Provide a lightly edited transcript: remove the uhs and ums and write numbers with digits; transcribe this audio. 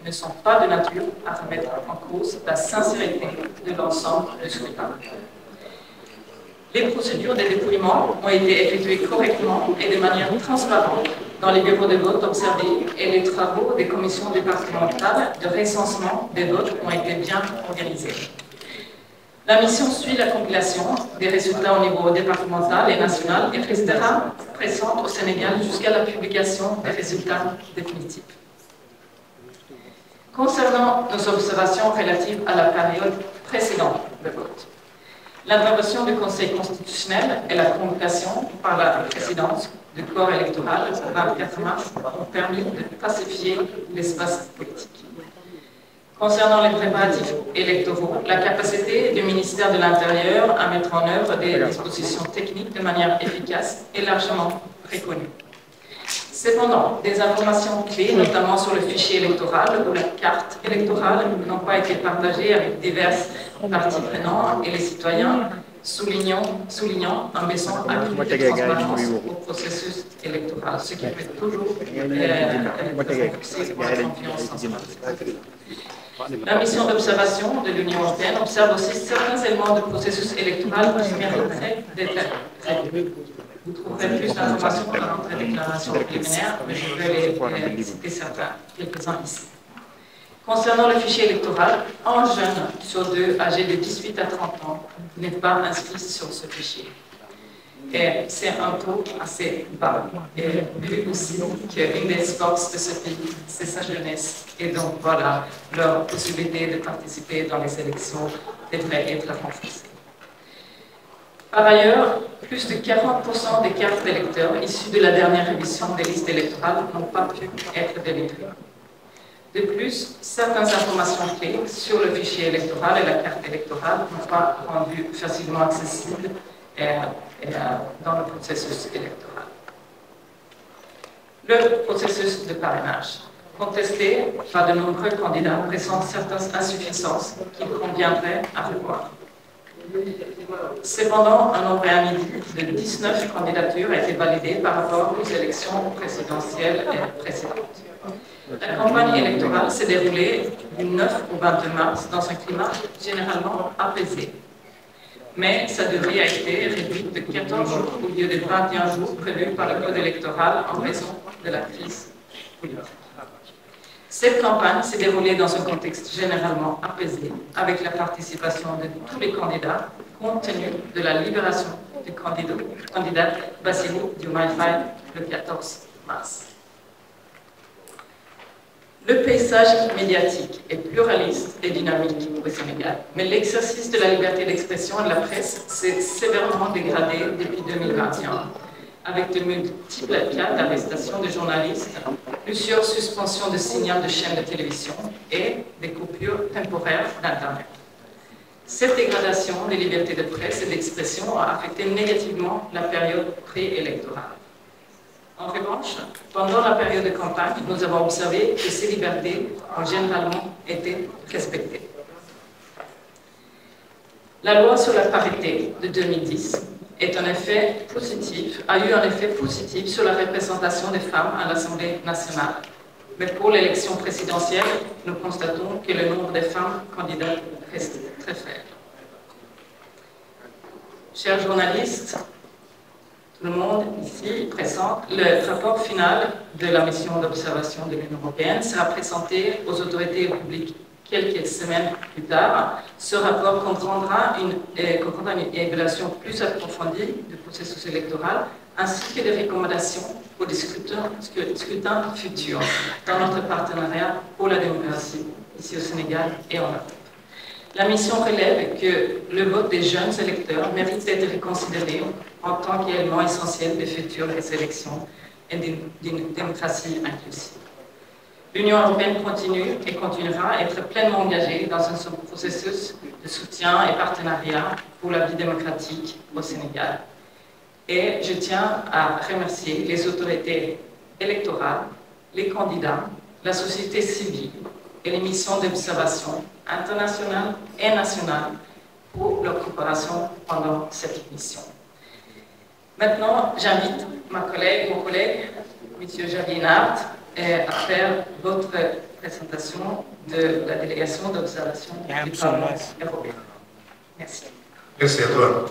ne sont pas de nature à remettre en cause la sincérité de l'ensemble du scrutin. Les procédures de dépouillement ont été effectuées correctement et de manière transparente dans les bureaux de vote observés et les travaux des commissions départementales de recensement des votes ont été bien organisés. La mission suit la compilation des résultats au niveau départemental et national et restera présente au Sénégal jusqu'à la publication des résultats définitifs. Concernant nos observations relatives à la période précédente de vote, l'intervention du Conseil constitutionnel et la convocation par la présidence du corps électoral le 24 mars ont permis de pacifier l'espace politique. Concernant les préparatifs électoraux, la capacité du ministère de l'Intérieur à mettre en œuvre des dispositions techniques de manière efficace est largement reconnue. Cependant, des informations clés, notamment sur le fichier électoral ou la carte électorale, n'ont pas été partagées avec diverses parties prenantes et les citoyens, soulignant un besoin accru de transparence au processus électoral, ce qui peut toujours être difficile pour la confiance en soi. La mission d'observation de l'Union européenne observe aussi certains éléments du processus électoral qui mériteraient d'être traités. Vous trouverez plus d'informations dans notre déclaration préliminaire, mais je vais les citer quelques-uns ici. Concernant le fichier électoral, un jeune sur deux âgé de 18 à 30 ans n'est pas inscrit sur ce fichier. Et c'est un taux assez bas. Et vu aussi qu'une des forces de ce pays, c'est sa jeunesse. Et donc voilà, leur possibilité de participer dans les élections devrait être renforcée. Par ailleurs, plus de 40% des cartes d'électeurs issues de la dernière révision des listes électorales n'ont pas pu être délivrées. De plus, certaines informations clés sur le fichier électoral et la carte électorale n'ont pas rendu facilement accessibles dans le processus électoral. Le processus de parrainage, contesté par de nombreux candidats, présente certaines insuffisances qu'il conviendrait à revoir. Cependant, un nombre inédit de 19 candidatures a été validé par rapport aux élections présidentielles précédentes. La campagne électorale s'est déroulée du 9 au 22 mars dans un climat généralement apaisé. Mais sa durée a été réduite de 14 jours au lieu de 21 jours prévus par le code électoral en raison de la crise politique. Cette campagne s'est déroulée dans un contexte généralement apaisé, avec la participation de tous les candidats, compte tenu de la libération du candidat Bassirou Diomaye Faye le 14 mars. Le paysage médiatique est pluraliste et dynamique au Sénégal, mais l'exercice de la liberté d'expression et de la presse s'est sévèrement dégradé depuis 2021, avec de multiples cas d'arrestation de journalistes, plusieurs suspensions de signal de chaînes de télévision et des coupures temporaires d'Internet. Cette dégradation des libertés de presse et d'expression a affecté négativement la période préélectorale. En revanche, pendant la période de campagne, nous avons observé que ces libertés ont généralement été respectées. La loi sur la parité de 2010 a eu un effet positif sur la représentation des femmes à l'Assemblée nationale. Mais pour l'élection présidentielle, nous constatons que le nombre de femmes candidates reste très faible. Chers journalistes, tout le monde ici présent, le rapport final de la mission d'observation de l'Union européenne sera présenté aux autorités publiques quelques semaines plus tard. Ce rapport comprendra une évaluation plus approfondie du processus électoral ainsi que des recommandations pour des scrutins futurs dans notre partenariat pour la démocratie ici au Sénégal et en Europe. La mission relève que le vote des jeunes électeurs mérite d'être reconsidéré en tant qu'élément essentiel des futures élections et d'une démocratie inclusive. L'Union européenne continue et continuera à être pleinement engagée dans un processus de soutien et partenariat pour la vie démocratique au Sénégal. Et je tiens à remercier les autorités électorales, les candidats, la société civile et les missions d'observation internationales et nationales pour leur coopération pendant cette mission. Maintenant, j'invite mon collègue, M. Javier Nart, et à faire votre présentation de la délégation d'observation du Parlement européen. Merci. Merci à toi.